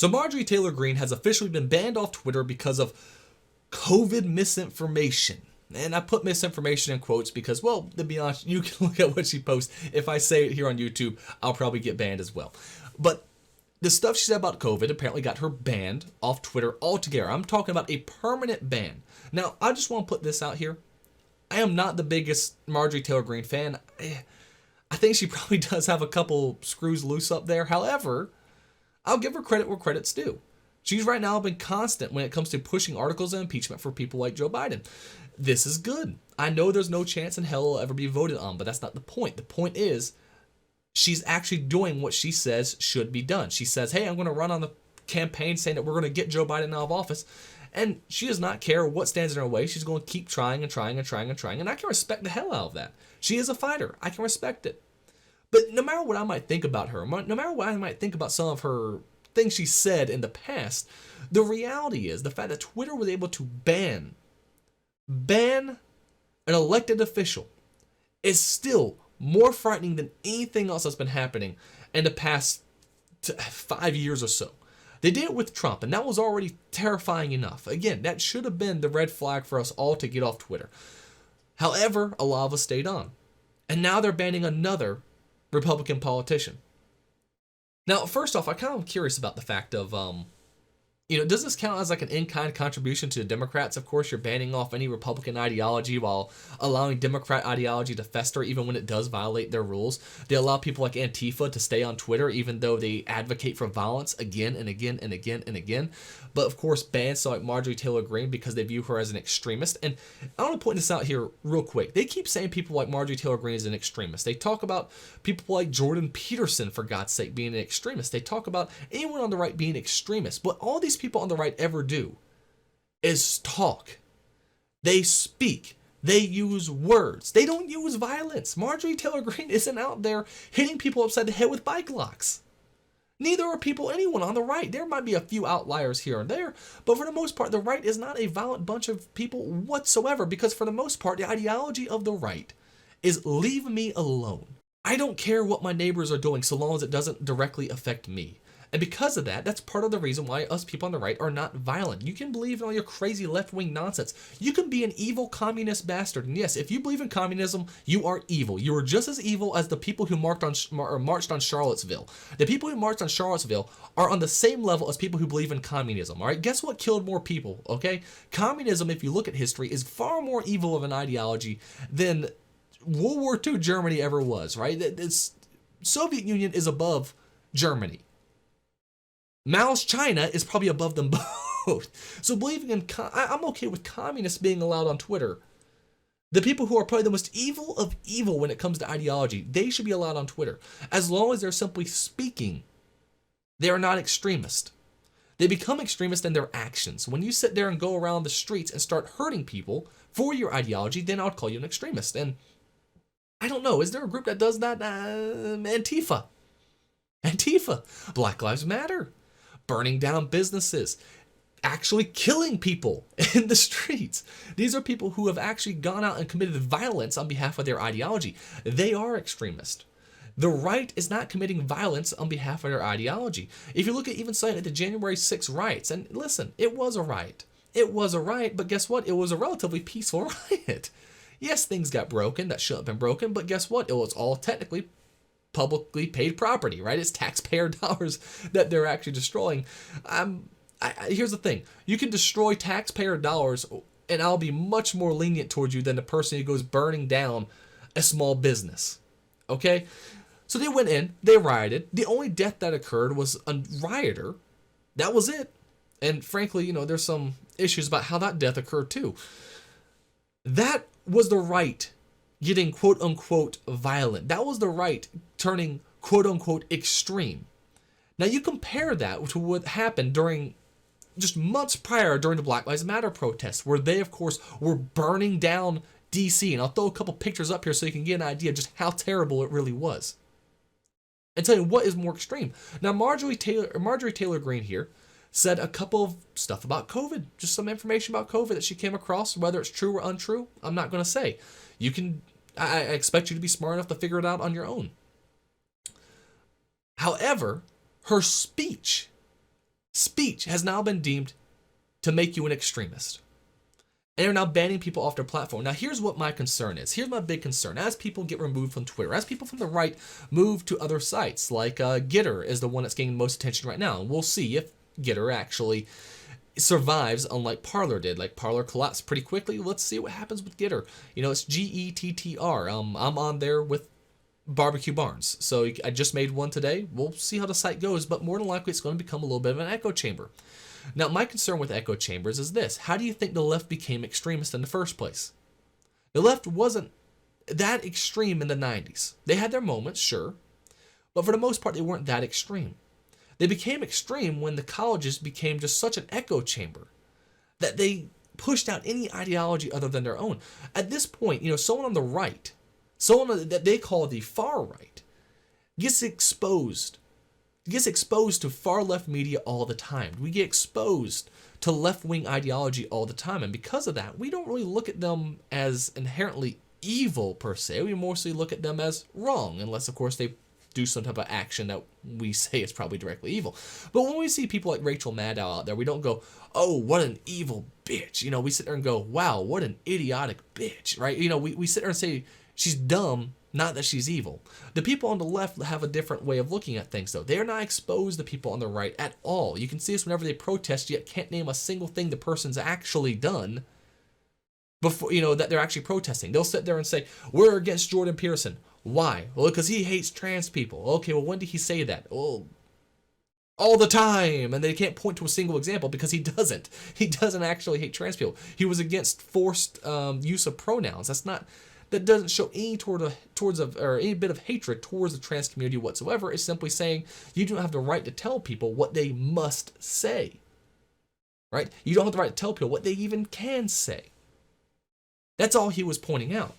So Marjorie Taylor Greene has officially been banned off Twitter because of COVID misinformation. And I put misinformation in quotes because, well, to be honest, you can look at what she posts. If I say it here on YouTube, I'll probably get banned as well. But the stuff she said about COVID apparently got her banned off Twitter altogether. I'm talking about a permanent ban. Now, I just want to put this out here. I am not the biggest Marjorie Taylor Greene fan. I think she probably does have a couple screws loose up there. However, I'll give her credit where credit's due. She's right now been constant when it comes to pushing articles of impeachment for people like Joe Biden. This is good. I know there's no chance in hell it'll ever be voted on, but that's not the point. The point is, she's actually doing what she says should be done. She says, hey, I'm going to run on the campaign saying that we're going to get Joe Biden out of office. And she does not care what stands in her way. She's going to keep trying and trying and trying and trying. And I can respect the hell out of that. She is a fighter. I can respect it. But no matter what I might think about her, no matter what I might think about some of her things she said in the past, the reality is the fact that Twitter was able to ban an elected official is still more frightening than anything else that's been happening in the past 5 years or so. They did it with Trump, and that was already terrifying enough. Again, that should have been the red flag for us all to get off Twitter. However, a lot of us stayed on. And now they're banning another Republican politician. Now, first off, I kind of am curious about the fact of, does this count as like an in-kind contribution to the Democrats? Of course, you're banning off any Republican ideology while allowing Democrat ideology to fester even when it does violate their rules. They allow people like Antifa to stay on Twitter even though they advocate for violence again and again and again and again. But of course, ban so like Marjorie Taylor Greene because they view her as an extremist. And I want to point this out here real quick. They keep saying people like Marjorie Taylor Greene is an extremist. They talk about people like Jordan Peterson, for God's sake, being an extremist. They talk about anyone on the right being extremist. But all these people on the right ever do is talk. They speak. They use words. They don't use violence. Marjorie Taylor Greene isn't out there hitting people upside the head with bike locks. Neither are anyone on the right. There might be a few outliers here and there, but for the most part, the right is not a violent bunch of people whatsoever, because for the most part, the ideology of the right is leave me alone. I don't care what my neighbors are doing so long as it doesn't directly affect me. And because of that, that's part of the reason why us people on the right are not violent. You can believe in all your crazy left-wing nonsense. You can be an evil communist bastard. And yes, if you believe in communism, you are evil. You are just as evil as the people who marched on Charlottesville. The people who marched on Charlottesville are on the same level as people who believe in communism. All right, guess what killed more people? Okay, communism, if you look at history, is far more evil of an ideology than World War II Germany ever was. Right, Soviet Union is above Germany. Mao's China is probably above them both. So believing in, I'm okay with communists being allowed on Twitter. The people who are probably the most evil of evil when it comes to ideology, they should be allowed on Twitter. As long as they're simply speaking, they are not extremist. They become extremist in their actions. When you sit there and go around the streets and start hurting people for your ideology, then I'll call you an extremist. And I don't know, is there a group that does that? Antifa. Black Lives Matter. Burning down businesses, actually killing people in the streets. These are people who have actually gone out and committed violence on behalf of their ideology. They are extremist. The right is not committing violence on behalf of their ideology. If you look at even something like the January 6th riots, and listen, it was a riot. It was a riot, but guess what? It was a relatively peaceful riot. Yes, things got broken that shouldn't have been broken, but guess what? It was all technically publicly paid property, right? It's taxpayer dollars that they're actually destroying. Here's the thing. You can destroy taxpayer dollars and I'll be much more lenient towards you than the person who goes burning down a small business. Okay? So they went in, they rioted. The only death that occurred was a rioter. That was it. And frankly, there's some issues about how that death occurred too. That was the right getting quote-unquote violent. That was the right turning quote-unquote extreme. Now you compare that to what happened during just months prior during the Black Lives Matter protests, where they, of course, were burning down DC. And I'll throw a couple pictures up here so you can get an idea of just how terrible it really was. And tell you what is more extreme. Now Marjorie Taylor Greene here said a couple of stuff about COVID, just some information about COVID that she came across. Whether it's true or untrue, I'm not going to say. I expect you to be smart enough to figure it out on your own. However, her speech speech has now been deemed to make you an extremist. And they're now banning people off their platform. Now, here's what my concern is. Here's my big concern. As people get removed from Twitter, as people from the right move to other sites, like Gitter is the one that's getting most attention right now. And we'll see if Gitter actually survives, unlike Parler did. Like, Parler collapsed pretty quickly. Let's see what happens with Gitter. You know, it's Gettr. I'm on there with Barbecue Barnes. So I just made one today. We'll see how the site goes, but more than likely it's going to become a little bit of an echo chamber. Now, my concern with echo chambers is this. How do you think the left became extremist in the first place? The left wasn't that extreme in the 90s. They had their moments, sure, but for the most part, they weren't that extreme. They became extreme when the colleges became just such an echo chamber that they pushed out any ideology other than their own. At this point, you know, someone on the right, someone that they call the far right, gets exposed to far left media all the time. We get exposed to left-wing ideology all the time. And because of that, we don't really look at them as inherently evil per se. We mostly look at them as wrong, unless, of course, they do some type of action that we say is probably directly evil. But when we see people like Rachel Maddow out there, we don't go, oh, what an evil bitch. You know, we sit there and go, wow, what an idiotic bitch, right? You know, we sit there and say she's dumb, not that she's evil. The people on the left have a different way of looking at things, though. They are not exposed to people on the right at all. You can see this whenever they protest, yet can't name a single thing the person's actually done before, you know, that they're actually protesting. They'll sit there and say, we're against Jordan Peterson. Why? Well, because he hates trans people. Okay, well, when did he say that? Well, all the time. And they can't point to a single example because he doesn't. He doesn't actually hate trans people. He was against forced use of pronouns. That doesn't show any any bit of hatred towards the trans community whatsoever. It's simply saying you don't have the right to tell people what they must say, right? You don't have the right to tell people what they even can say. That's all he was pointing out.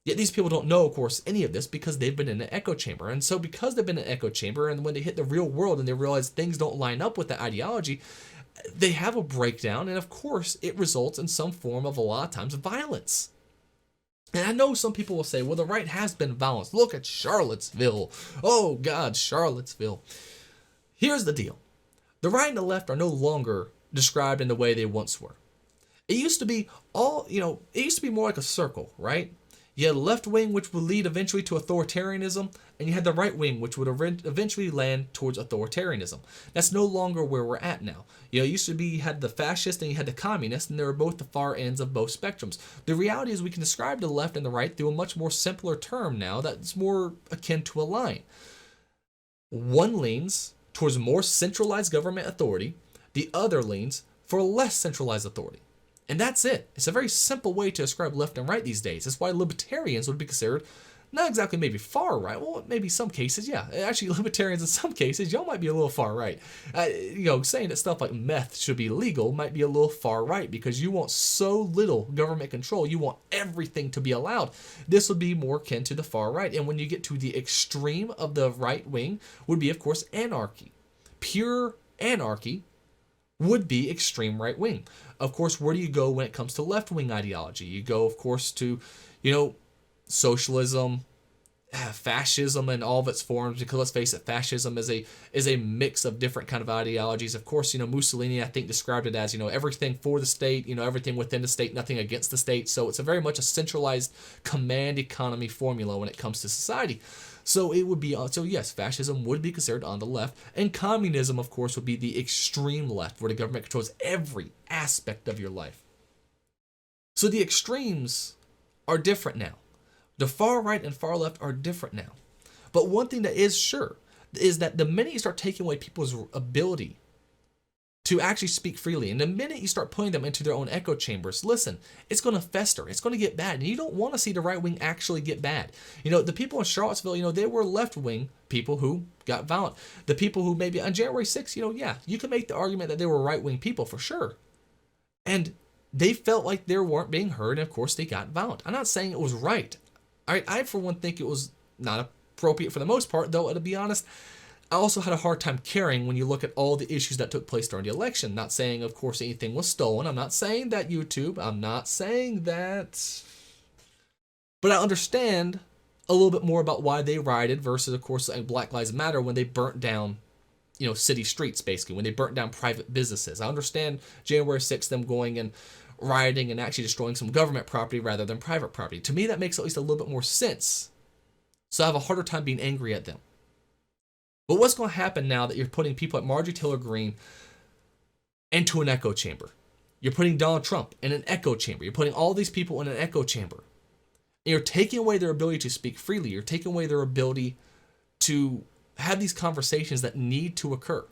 Yet these people don't know, of course, any of this because they've been in an echo chamber. And so because they've been in an echo chamber, and when they hit the real world and they realize things don't line up with the ideology, they have a breakdown. And of course, it results in some form of, a lot of times, violence. And I know some people will say, well, the right has been violent. Look at Charlottesville. Oh, God, Charlottesville. Here's the deal. The right and the left are no longer described in the way they once were. It used to be more like a circle, right? You had the left wing, which would lead eventually to authoritarianism, and you had the right wing, which would eventually land towards authoritarianism. That's no longer where we're at now. You know, it used to be you had the fascist and you had the communist, and they were both the far ends of both spectrums. The reality is we can describe the left and the right through a much more simpler term now that's more akin to a line. One leans towards more centralized government authority, the other leans for less centralized authority. And that's it. It's a very simple way to describe left and right these days. That's why libertarians would be considered not exactly maybe far right. Well, maybe some cases, yeah. Actually, libertarians in some cases, y'all might be a little far right. Saying that stuff like meth should be legal might be a little far right because you want so little government control. You want everything to be allowed. This would be more akin to the far right. And when you get to the extreme of the right wing would be, of course, anarchy. Pure anarchy would be extreme right wing. Of course, where do you go when it comes to left wing ideology? You go, of course, to, socialism, fascism, and all of its forms. Because let's face it, fascism is a mix of different kind of ideologies. Of course, Mussolini, I think, described it as everything for the state, everything within the state, nothing against the state. So it's a very much a centralized command economy formula when it comes to society. So it would be, yes, fascism would be considered on the left, and communism, of course, would be the extreme left, where the government controls every aspect of your life. So the extremes are different now. The far right and far left are different now. But one thing that is sure is that the minute you start taking away people's ability to actually speak freely, and the minute you start putting them into their own echo chambers, listen, it's going to fester. It's going to get bad. And you don't want to see the right wing actually get bad. The people in Charlottesville, they were left wing people who got violent. The people who maybe on January 6th, you can make the argument that they were right wing people for sure. And they felt like they weren't being heard. And of course, they got violent. I'm not saying it was right. I for one, think it was not appropriate for the most part, though, to be honest. I also had a hard time caring when you look at all the issues that took place during the election. Not saying, of course, anything was stolen. I'm not saying that, YouTube. I'm not saying that. But I understand a little bit more about why they rioted versus, of course, like Black Lives Matter when they burnt down city streets, basically, when they burnt down private businesses. I understand January 6th, them going and rioting and actually destroying some government property rather than private property. To me, that makes at least a little bit more sense. So I have a harder time being angry at them. But what's going to happen now that you're putting people like Marjorie Taylor Greene into an echo chamber? You're putting Donald Trump in an echo chamber. You're putting all these people in an echo chamber. And you're taking away their ability to speak freely. You're taking away their ability to have these conversations that need to occur.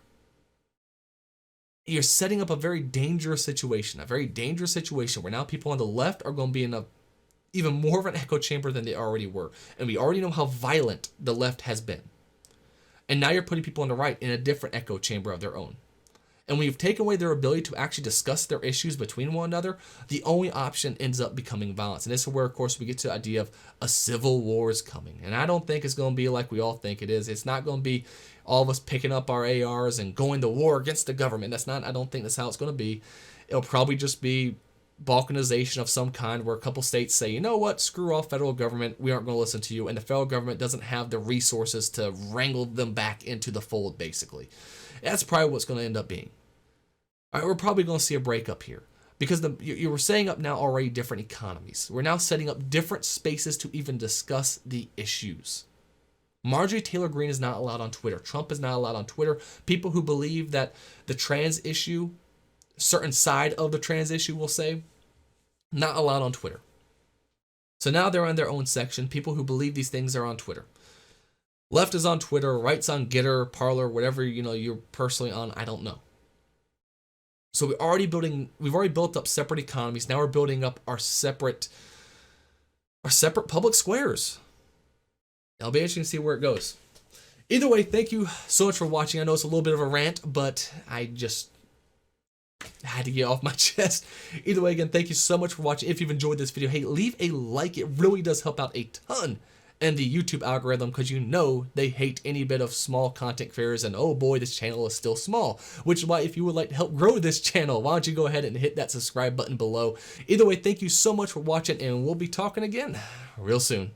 You're setting up a very dangerous situation where now people on the left are going to be in a even more of an echo chamber than they already were. And we already know how violent the left has been. And now you're putting people on the right in a different echo chamber of their own. And when you've taken away their ability to actually discuss their issues between one another, the only option ends up becoming violence. And this is where, of course, we get to the idea of a civil war is coming. And I don't think it's going to be like we all think it is. It's not going to be all of us picking up our ARs and going to war against the government. I don't think that's how it's going to be. It'll probably just be balkanization of some kind where a couple states say, you know what, screw off federal government, we aren't going to listen to you. And the federal government doesn't have the resources to wrangle them back into the fold, basically. That's probably what's going to end up being. All right, we're probably going to see a breakup here because you were setting up now already different economies. We're now setting up different spaces to even discuss the issues. Marjorie Taylor Greene is not allowed on Twitter. Trump is not allowed on Twitter. People who believe that the trans issue, certain side of the trans issue, will say, not allowed on Twitter. So now they're on their own section. People who believe these things are on Twitter. Left is on Twitter, right's on Getter, Parler, whatever you're personally on, I don't know. So we've already built up separate economies. Now we're building up our separate public squares. It'll be interesting to see where it goes. Either way, thank you so much for watching. I know it's a little bit of a rant, but I just had to get off my chest. Either way, again, thank you so much for watching. If you've enjoyed this video, hey, leave a like. It really does help out a ton in the YouTube algorithm because they hate any bit of small content creators, and oh boy, this channel is still small, which is why if you would like to help grow this channel, why don't you go ahead and hit that subscribe button below. Either way, thank you so much for watching, and we'll be talking again real soon.